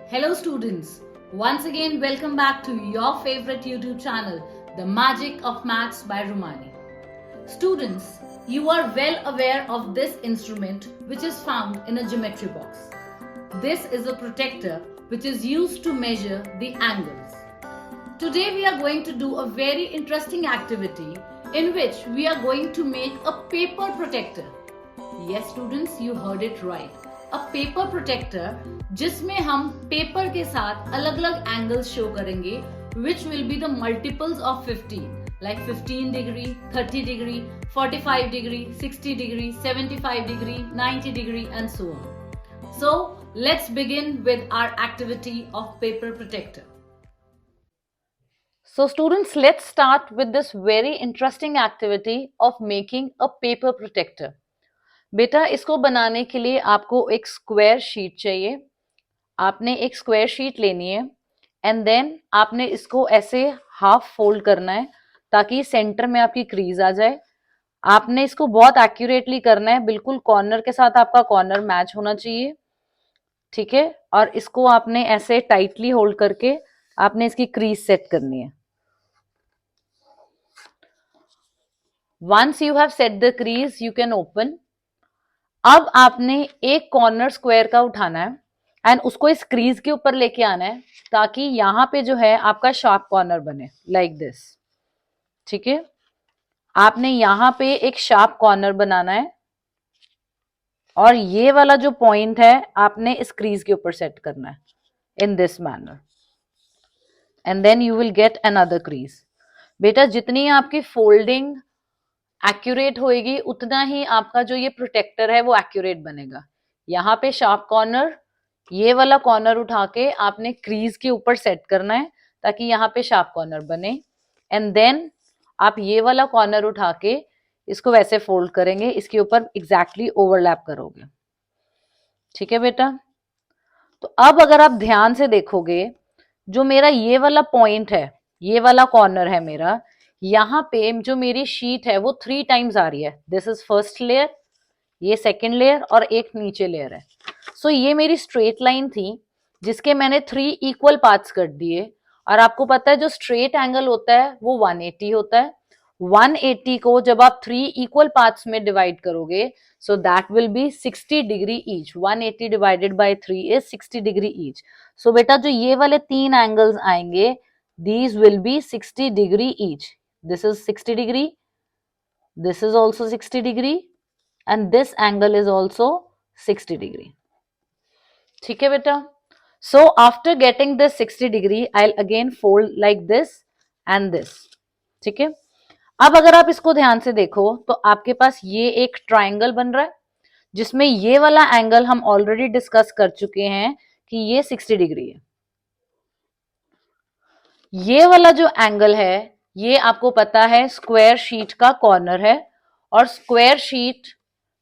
Hello students, once again welcome back to your favorite YouTube channel, The Magic of Maths by Rumani. Students, you are well aware of this instrument which is found in a geometry box. This is a protector which is used to measure the angles. Today we are going to do a very interesting activity in which we are going to make a paper protector. Yes students, you heard it right. A paper protector जिसमें हम paper के साथ अलग अलग angles show करेंगे which will be the multiples of 15 like 15 degree, 30 degree, 45 degree, 60 degree, 75 degree, 90 degree and so on. So let's begin with our activity of paper protector. So students, let's start with this very interesting activity of making a paper protector. बेटा इसको बनाने के लिए आपको एक square sheet चाहिए. आपने एक स्क्वायर शीट लेनी है एंड देन आपने इसको ऐसे हाफ फोल्ड करना है ताकि सेंटर में आपकी क्रीज आ जाए. आपने इसको बहुत एक्यूरेटली करना है, बिल्कुल कॉर्नर के साथ आपका कॉर्नर मैच होना चाहिए. ठीक है, और इसको आपने ऐसे टाइटली होल्ड करके आपने इसकी क्रीज सेट करनी है. Once you have set the crease you can open. अब आपने एक कॉर्नर स्क्वायर का उठाना है एंड उसको इस क्रीज के ऊपर लेके आना है ताकि यहां पे जो है आपका शार्प कॉर्नर बने लाइक दिस. ठीक है, आपने यहां पे एक शार्प कॉर्नर बनाना है और ये वाला जो पॉइंट है आपने इस क्रीज के ऊपर सेट करना है in this manner and then you will get another crease. बेटा जितनी आपकी फोल्डिंग एक्यूरेट होएगी उतना ही आपका जो ये प्रोटेक्टर है वो एक्यूरेट बनेगा. यहाँ पे शार्प कॉर्नर, ये वाला कॉर्नर उठा के आपने क्रीज के ऊपर सेट करना है ताकि यहाँ पे शार्प कॉर्नर बने एंड देन आप ये वाला कॉर्नर उठा के इसको वैसे फोल्ड करेंगे, इसके ऊपर एग्जैक्टली ओवरलैप करोगे. ठीक है बेटा, तो अब अगर आप ध्यान से देखोगे जो मेरा ये वाला पॉइंट है, ये वाला कॉर्नर है मेरा, यहाँ पे जो मेरी शीट है वो 3 टाइम्स आ रही है. दिस इज फर्स्ट लेयर, ये सेकेंड लेयर और एक नीचे लेयर है. सो ये मेरी स्ट्रेट लाइन थी जिसके मैंने 3 इक्वल पार्ट्स कर दिए. और आपको पता है जो स्ट्रेट एंगल होता है वो 180 होता है. 180 को जब आप 3 इक्वल पार्ट्स में डिवाइड करोगे so that will be 60 degree each. 180 divided by 3 is 60 degree each. So बेटा जो ये वाले 3 एंगल्स आएंगे these will be 60 degree each. This is 60 degree, this is also 60 degree and this angle is also 60 degree. ठीक है बेटा, so after getting this 60 degree I'll again fold like this and this. ठीक है, अब अगर आप इसको ध्यान से देखो तो आपके पास ये एक ट्राइंगल बन रहा है जिसमें ये वाला एंगल हम ऑलरेडी डिस्कस कर चुके हैं कि ये 60 डिग्री है. ये वाला जो एंगल है ये आपको पता है स्क्वायर शीट का कॉर्नर है और स्क्वायर शीट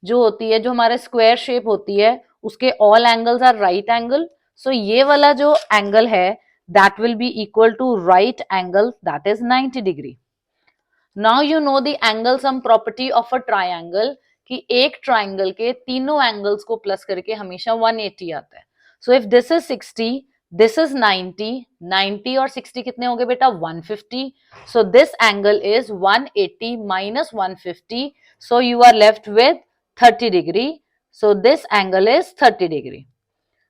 जो होती है, जो हमारे स्क्वायर शेप होती है, उसके all angles are right angle. So ये वाला जो एंगल है that will be equal to right angle that is 90 degree. Now you know the angle sum property of a triangle कि एक ट्राइंगल के तीनों एंगल्स को प्लस करके हमेशा 180 आता है. So if this is 60, this is 90, 90 और 60 कितने हो गए बेटा 150. So this angle is 180 minus 150. So you are left with 30 degree. So this angle is 30 degree.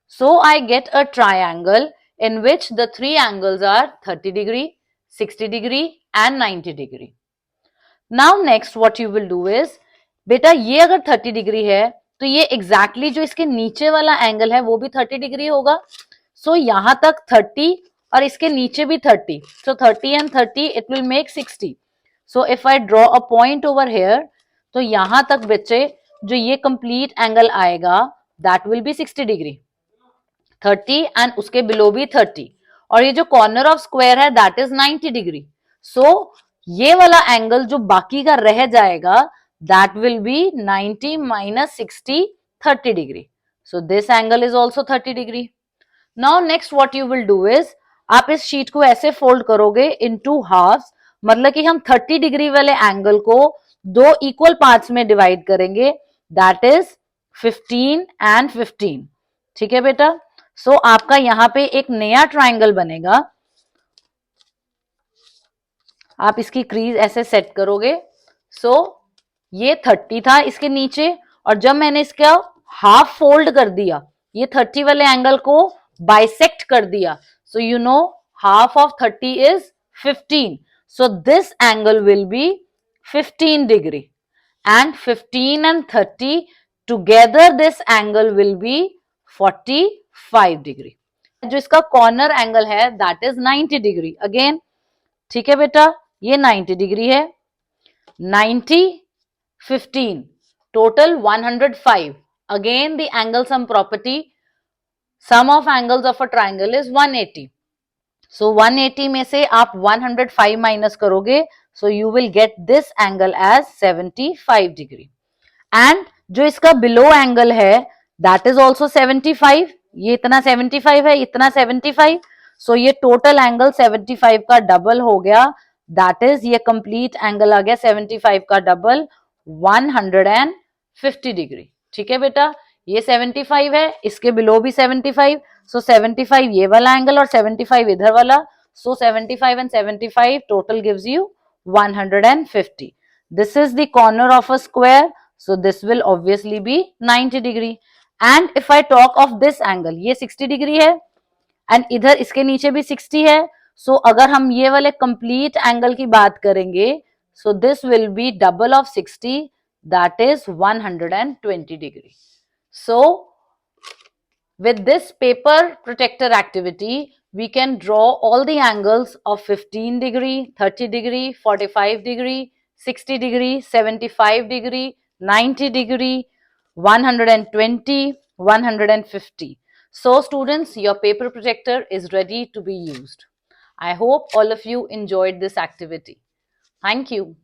So I get a triangle in which the 3 angles are 30 degree, 60 degree and 90 degree. Now next what you will do is, बेटा ये अगर 30 degree है तो ये exactly जो इसके नीचे वाला एंगल है वो भी 30 डिग्री होगा. सो यहां तक 30 और इसके नीचे भी 30. सो 30 and 30 it will make 60. So if I draw a point over here तो यहां तक बच्चे जो ये कंप्लीट एंगल आएगा that will be 60 degree. 30 and उसके बिलो भी 30 और ये जो कॉर्नर ऑफ स्क्वायर है दैट इज 90 डिग्री. सो ये वाला एंगल जो बाकी का रह जाएगा that will B 90 minus 60, 30 degree. So this angle is also 30 degree. Now next what you will do is, आप इस शीट को ऐसे फोल्ड करोगे इन 2 हाफ्स, मतलब कि हम 30 डिग्री वाले एंगल को 2 इक्वल पार्ट्स में डिवाइड करेंगे दैट इज 15 एंड 15. ठीक है बेटा, सो आपका यहां पे एक नया ट्राइंगल बनेगा। आप इसकी क्रीज ऐसे सेट करोगे। सो ये 30 था इसके नीचे, और जब मैंने इसका हाफ फोल्ड कर दिया, ये 30 वाले एंगल को बाइसेक्ट कर दिया, so you know half of 30 is 15, so this angle will be 15 degree, and 15 and 30 together this angle will be 45 degree. जो इसका कॉर्नर एंगल है दैट इज 90 डिग्री अगेन। ठीक है बेटा, ये 90 डिग्री है, 90 15 total 105। again the angle sum property, sum of angles of a triangle is 180, so 180 में से आप 105 माइनस करोगे, so you will get this angle as 75 degree। and जो इसका below angle है that is also 75, ये इतना 75 है, इतना 75, so ये total angle 75 का डबल हो गया, that is ये complete angle आ गया 75 का डबल 150 डिग्री। ठीक है बेटा, ये 75 है, इसके बिलो भी 75, सो 75 ये वाला एंगल और 75 इधर वाला, सो 75 and 75 total gives you 150। this is the corner of a square, so this will obviously be 90 degree। and if I talk of this angle, ये 60 डिग्री है एंड इधर इसके नीचे भी 60 है, सो अगर हम ये वाले कंप्लीट एंगल की बात करेंगे, so this will be double of 60, that is 120 degree. So with this paper protector activity, we can draw all the angles of 15 degree, 30 degree, 45 degree, 60 degree, 75 degree, 90 degree, 120, 150. So students, your paper protector is ready to be used. I hope all of you enjoyed this activity. Thank you.